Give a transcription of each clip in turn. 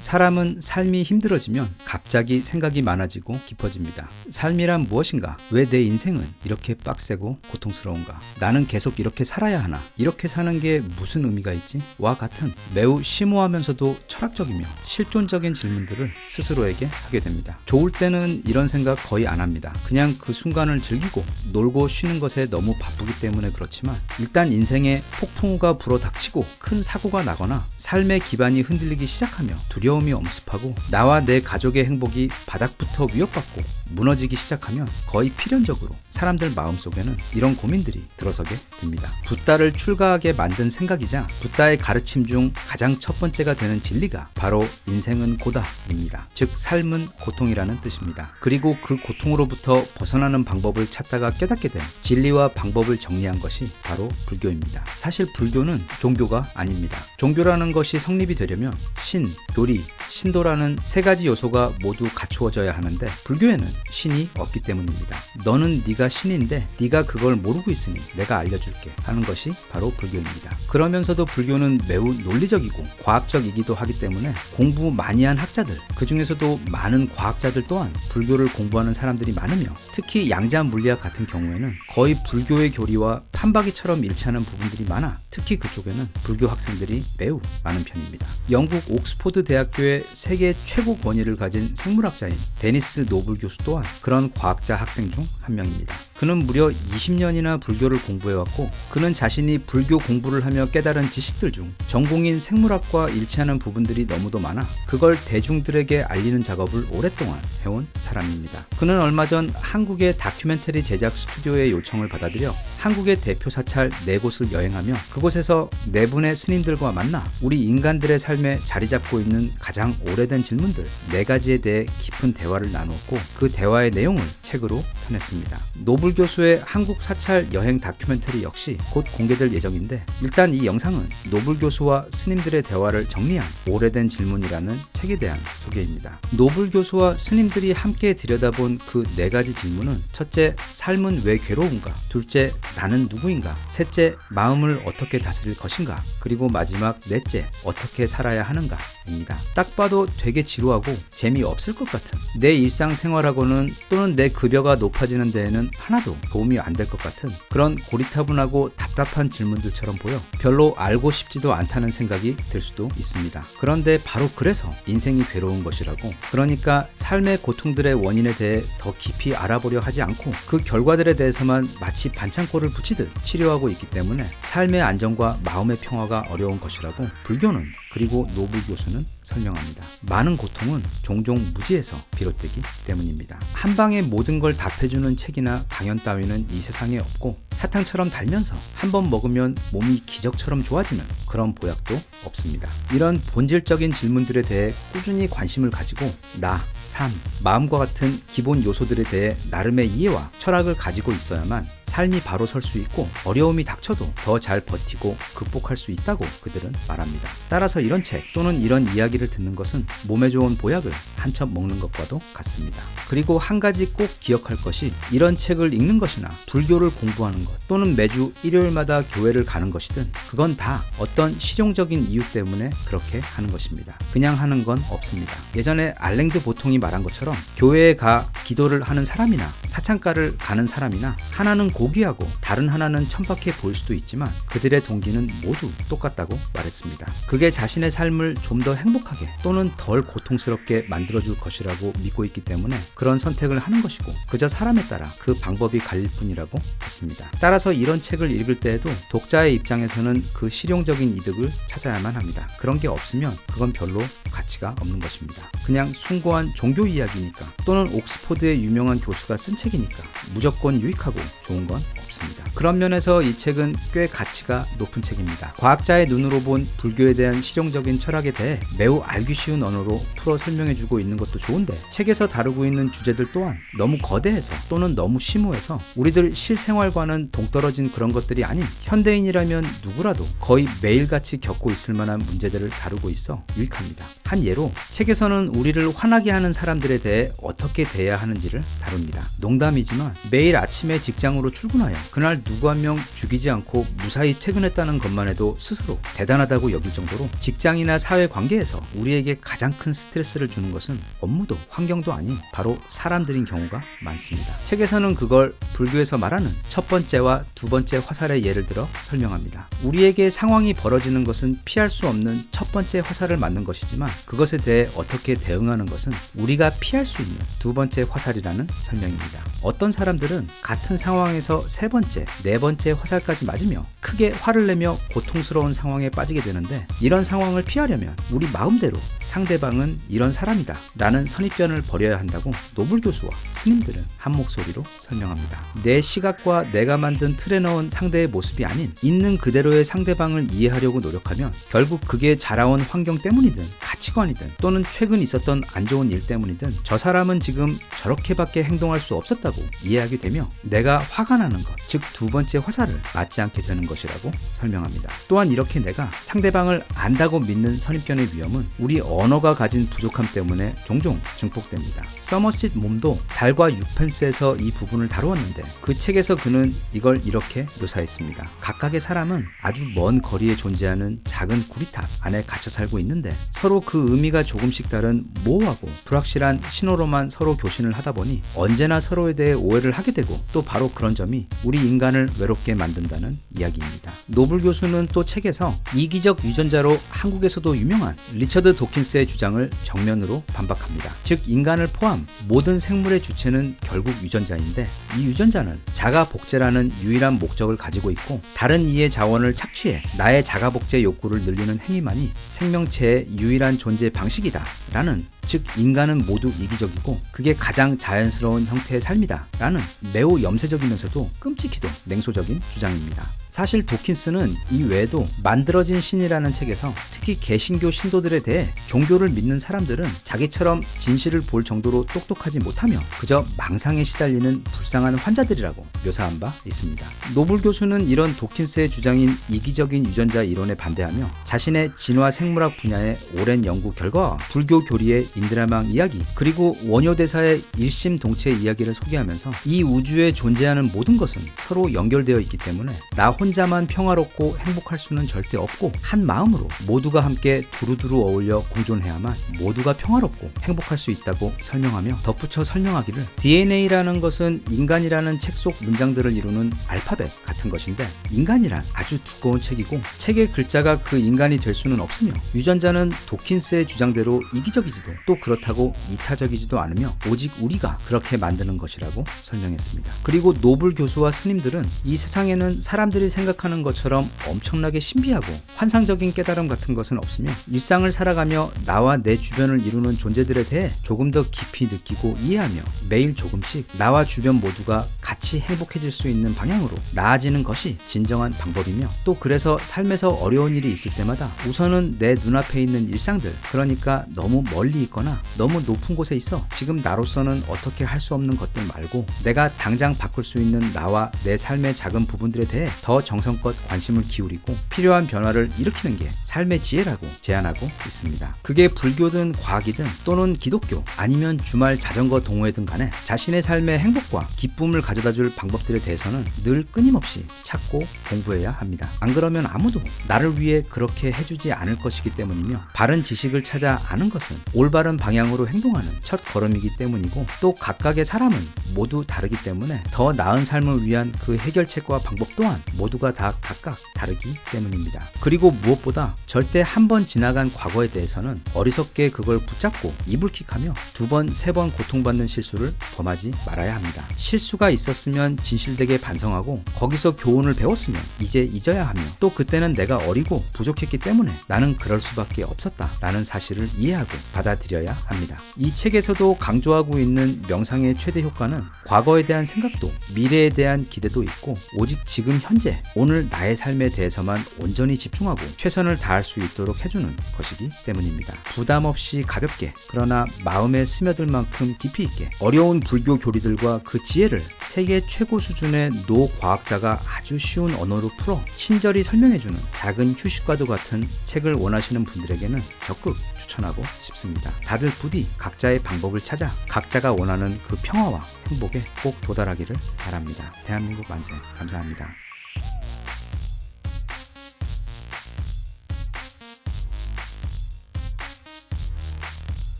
사람은 삶이 힘들어지면 갑자기 생각이 많아지고 깊어집니다. 삶이란 무엇인가? 왜 내 인생은 이렇게 빡세고 고통스러운가? 나는 계속 이렇게 살아야 하나? 이렇게 사는 게 무슨 의미가 있지? 와 같은 매우 심오하면서도 철학적이며 실존적인 질문들을 스스로에게 하게 됩니다. 좋을 때는 이런 생각 거의 안 합니다. 그냥 그 순간을 즐기고 놀고 쉬는 것에 너무 바쁘기 때문에 그렇지만 일단 인생에 폭풍우가 불어닥치고 큰 사고가 나거나 삶의 기반이 흔들리기 시작하며 두려움이 엄습하고 나와 내 가족의 행복이 바닥부터 위협받고 무너지기 시작하면 거의 필연적으로 사람들 마음속에는 이런 고민들이 들어서게 됩니다. 붓다를 출가하게 만든 생각이자 붓다의 가르침 중 가장 첫 번째가 되는 진리가 바로 인생은 고다입니다. 즉 삶은 고통이라는 뜻입니다. 그리고 그 고통으로부터 벗어나는 방법을 찾다가 깨닫게 된 진리와 방법을 정리한 것이 바로 불교입니다. 사실 불교는 종교가 아닙니다. 종교라는 것이 성립이 되려면 신, 교리, 신도라는 세 가지 요소가 모두 갖추어져야 하는데 불교에는 신이 없기 때문입니다. 너는 네가 신인데 네가 그걸 모르고 있으니 내가 알려줄게 하는 것이 바로 불교입니다. 그러면서도 불교는 매우 논리적이고 과학적이기도 하기 때문에 공부 많이 한 학자들, 그 중에서도 많은 과학자들 또한 불교를 공부하는 사람들이 많으며 특히 양자 물리학 같은 경우에는 거의 불교의 교리와 판박이처럼 일치하는 부분들이 많아 특히 그쪽에는 불교 학생들이 매우 많은 편입니다. 영국 옥스포드 대학교의 세계 최고 권위를 가진 생물학자인 데니스 노블 교수 또한 그런 과학자 학생 중 한 명입니다. 그는 무려 20년이나 불교를 공부해왔고 그는 자신이 불교 공부를 하며 깨달은 지식들 중 전공인 생물학과 일치하는 부분들이 너무도 많아 그걸 대중들에게 알리는 작업을 오랫동안 해온 사람입니다. 그는 얼마 전 한국의 다큐멘터리 제작 스튜디오의 요청을 받아들여 한국의 대표 사찰 4곳을 여행하며 그곳에서 4분의 스님들과 만나 우리 인간들의 삶에 자리 잡고 있는 가장 오래된 질문들 4가지에 대해 깊은 대화를 나누었고 그 대화의 내용을 책으로 펴냈습니다. 노블 교수의 한국 사찰 여행 다큐멘터리 역시 곧 공개될 예정인데 일단 이 영상은 노블 교수와 스님들의 대화를 정리한 오래된 질문이라는 책에 대한 소개입니다. 노블 교수와 스님들이 함께 들여다본 그 4가지 질문은 첫째, 삶은 왜 괴로운가? 둘째, 나는 누구인가? 셋째, 마음을 어떻게 다스릴 것인가? 그리고 마지막 넷째, 어떻게 살아야 하는가? 입니다. 딱 봐도 되게 지루하고 재미없을 것 같은 내 일상생활하고는 또는 내 급여가 높아지는 데에는 하나도 도움이 안 될 것 같은 그런 고리타분하고 답답한 질문들처럼 보여 별로 알고 싶지도 않다는 생각이 들 수도 있습니다. 그런데 바로 그래서 인생이 괴로운 것이라고 그러니까 삶의 고통들의 원인에 대해 더 깊이 알아보려 하지 않고 그 결과들에 대해서만 마치 반창고를 붙이듯 치료하고 있기 때문에 삶의 안정과 마음의 평화가 어려운 것이라고 불교는 그리고 노블 교수는 설명합니다. 많은 고통은 종종 무지에서 비롯되기 때문입니다. 한 방에 모든 걸 답해주는 책이나 강연 따위는 이 세상에 없고 사탕처럼 달면서 한 번 먹으면 몸이 기적처럼 좋아지는 그런 보약도 없습니다. 이런 본질적인 질문들에 대해 꾸준히 관심을 가지고 나, 삶, 마음과 같은 기본 요소들에 대해 나름의 이해와 철학을 가지고 있어야만 삶이 바로 설 수 있고 어려움이 닥쳐도 더 잘 버티고 극복할 수 있다고 그들은 말합니다. 따라서 이런 책 또는 이런 이야기를 듣는 것은 몸에 좋은 보약을 한 첩 먹는 것과도 같습니다. 그리고 한 가지 꼭 기억할 것이 이런 책을 읽는 것이나 불교를 공부하는 것 또는 매주 일요일마다 교회를 가는 것이든 그건 다 어떤 실용적인 이유 때문에 그렇게 하는 것입니다. 그냥 하는 건 없습니다. 예전에 알랭드 보통이 말한 것처럼 교회에 가 기도를 하는 사람이나 사창가를 가는 사람이나 하나는 고귀하고 다른 하나는 천박해 보일 수도 있지만 그들의 동기는 모두 똑같다고 말했습니다. 그게 자신의 삶을 좀 더 행복하게 또는 덜 고통스럽게 만들어줄 것이라고 믿고 있기 때문에 그런 선택을 하는 것이고 그저 사람에 따라 그 방법이 갈릴 뿐이라고 했습니다. 따라서 이런 책을 읽을 때에도 독자의 입장에서는 그 실용적인 이득을 찾아야만 합니다. 그런 게 없으면 그건 별로 가치가 없는 것입니다. 그냥 숭고한 종교 이야기니까 또는 옥스포드의 유명한 교수가 쓴 책이니까 무조건 유익하고 좋은 건 없습니다. 그런 면에서 이 책은 꽤 가치가 높은 책입니다. 과학자의 눈으로 본 불교에 대한 실용적인 철학에 대해 매우 알기 쉬운 언어로 풀어 설명해주고 있는 것도 좋은데 책에서 다루고 있는 주제들 또한 너무 거대해서 또는 너무 심오해서 우리들 실생활과는 동떨어진 그런 것들이 아닌 현대인이라면 누구라도 거의 매일같이 겪고 있을 만한 문제들을 다루고 있어 유익합니다. 한 예로 책에서는 우리를 화나게 하는 사람들에 대해 어떻게 대해야 하는지를 다룹니다. 농담이지만 매일 아침에 직장으로 출근하여 그날 누구 한 명 죽이지 않고 무사히 퇴근했다는 것만 해도 스스로 대단하다고 여길 정도로 직장이나 사회 관계에서 우리에게 가장 큰 스트레스를 주는 것은 업무도 환경도 아닌 바로 사람들인 경우가 많습니다. 책에서는 그걸 불교에서 말하는 첫 번째와 두 번째 화살의 예를 들어 설명합니다. 우리에게 상황이 벌어지는 것은 피할 수 없는 첫 번째 화살을 맞는 것이지만 그것에 대해 어떻게 대응하는 것은 우리가 피할 수 있는 두 번째 화살이라는 설명입니다. 어떤 사람들은 같은 상황에서 세 번째, 네 번째 화살까지 맞으며 크게 화를 내며 고통스러운 상황에 빠지게 되는데 이런 상황을 피하려면 우리 마음대로 상대방은 이런 사람이다 라는 선입견을 버려야 한다고 노블 교수와 스님들은 한 목소리로 설명합니다. 내 시각과 내가 만든 틀에 넣은 상대의 모습이 아닌 있는 그대로의 상대방을 이해하려고 노력하면 결국 그게 자라온 환경 때문이든 가치관이든 또는 최근 있었던 안 좋은 일 때문이든 저 사람은 지금 저렇게밖에 행동할 수 없었다고 이해하게 되며 내가 화가 나는 것, 즉 두 번째 화살을 맞지 않게 되는 것이라고 설명합니다. 또한 이렇게 내가 상대방을 안다고 믿는 선입견의 위험은 우리 언어가 가진 부족함 때문에 종종 증폭됩니다. 서머싯 몸도 달과 유펜스에서 이 부분을 다루었는데 그 책에서 그는 이걸 이렇게 묘사했습니다. 각각의 사람은 아주 먼 거리에 존재하는 작은 구리탑 안에 갇혀 살고 있는데 서로 그 의미가 조금씩 다른 모호하고 불확실한 신호로만 서로 교신을 하다 보니 언제나 서로에 대해 오해를 하게 되고 또 바로 그런 점이 우리 인간을 외롭게 만든다는 이야기입니다. 노블 교수는 또 책에서 이기적 유전자로 한국에서도 유명한 리처드 도킨스의 주장을 정면으로 반박합니다. 즉 인간을 포함 모든 생물의 주체는 결국 유전자인데 이 유전자는 자가복제라는 유일한 목적을 가지고 있고 다른 이의 자원을 착취해 나의 자가복제 욕구를 늘리는 행위만이 생명체의 유일한 존재 방식이다 라는, 즉 인간은 모두 이기적이고 그게 가장 자연스러운 형태의 삶이다 라는 매우 염세적이면서도 끔찍히도 냉소적인 주장입니다. 사실 도킨스는 이 외에도 만들어진 신이라는 책에서 특히 개신교 신도들에 대해 종교를 믿는 사람들은 자기처럼 진실을 볼 정도로 똑똑하지 못하며 그저 망상에 시달리는 불쌍한 환자들이라고 묘사한 바 있습니다. 노블 교수는 이런 도킨스의 주장인 이기적인 유전자 이론에 반대하며 자신의 진화 생물학 분야의 오랜 연구 결과와 불교 교리의 인드라망 이야기 그리고 원효대사의 일심동체 이야기를 소개하면서 이 우주에 존재하는 모든 것은 서로 연결되어 있기 때문에 나 혼자만 평화롭고 행복할 수는 절대 없고 한 마음으로 모두가 함께 두루두루 어울려 공존해야만 모두가 평화롭고 행복할 수 있다고 설명하며 덧붙여 설명하기를 DNA라는 것은 인간이라는 책 속 문장들을 이루는 알파벳 같은 것인데 인간이란 아주 두꺼운 책이고 책의 글자가 그 인간이 될 수는 없으며 유전자는 도킨스의 주장대로 이기적이지도 또 그렇다고 이타적이지도 않으며 오직 우리가 그렇게 만드는 것이라고 설명했습니다. 그리고 노블 교수와 스님들은 이 세상에는 사람들이 생각하는 것처럼 엄청나게 신비하고 환상적인 깨달음 같은 것은 없으며 일상을 살아가며 나와 내 주변을 이루는 존재들에 대해 조금 더 깊이 느끼고 이해하며 매일 조금씩 나와 주변 모두가 같이 행복해질 수 있는 방향으로 나아지는 것이 진정한 방법이며 또 그래서 삶에서 어려운 일이 있을 때마다 우선은 내 눈앞에 있는 일상들, 그러니까 너무 멀리 있거나 너무 높은 곳에 있어 지금 나로서는 어떻게 할 수 없는 것들 말고 내가 당장 바꿀 수 있는 나와 내 삶의 작은 부분들에 대해 더 정성껏 관심을 기울이고 필요한 변화를 일으키는 게 삶의 지혜라고 제안하고 있습니다. 그게 불교든 과학이든 또는 기독교 아니면 주말 자전거 동호회든 간에 자신의 삶의 행복과 기쁨을 가져다줄 방법들에 대해서는 늘 끊임없이 찾고 공부해야 합니다. 안 그러면 아무도 나를 위해 그렇게 해주지 않을 것이기 때문이며 바른 지식을 찾아 아는 것은 올바른 방향으로 행동하는 첫 걸음이기 때문이고 또 각각의 사람은 모두 다르기 때문에 더 나은 삶을 위한 그 해결책과 방법 또한 모두가 다 각각 다르기 때문입니다. 그리고 무엇보다 절대 한 번 지나간 과거에 대해서는 어리석게 그걸 붙잡고 이불킥하며 두 번, 세 번 고통받는 실수를 범하지 말아야 합니다. 실수가 있었으면 진실되게 반성하고 거기서 교훈을 배웠으면 이제 잊어야 하며 또 그때는 내가 어리고 부족했기 때문에 나는 그럴 수밖에 없었다 라는 사실을 이해하고 받아들여야 합니다. 이 책에서도 강조하고 있는 명상의 최대 효과는 과거에 대한 생각도 미래에 대한 기대도 있고 오직 지금 현재 오늘 나의 삶에 대해서만 온전히 집중하고 최선을 다할 수 있도록 해주는 것이기 때문입니다. 부담 없이 가볍게, 그러나 마음에 스며들 만큼 깊이 있게 어려운 불교 교리들과 그 지혜를 세계 최고 수준의 노과학자가 아주 쉬운 언어로 풀어 친절히 설명해주는 작은 휴식과도 같은 책을 원하시는 분들에게는 적극 추천하고 싶습니다. 다들 부디 각자의 방법을 찾아 각자가 원하는 그 평화와 행복에 꼭 도달하기를 바랍니다. 대한민국 만세. 감사합니다.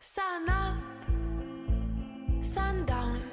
Sun up, sun down.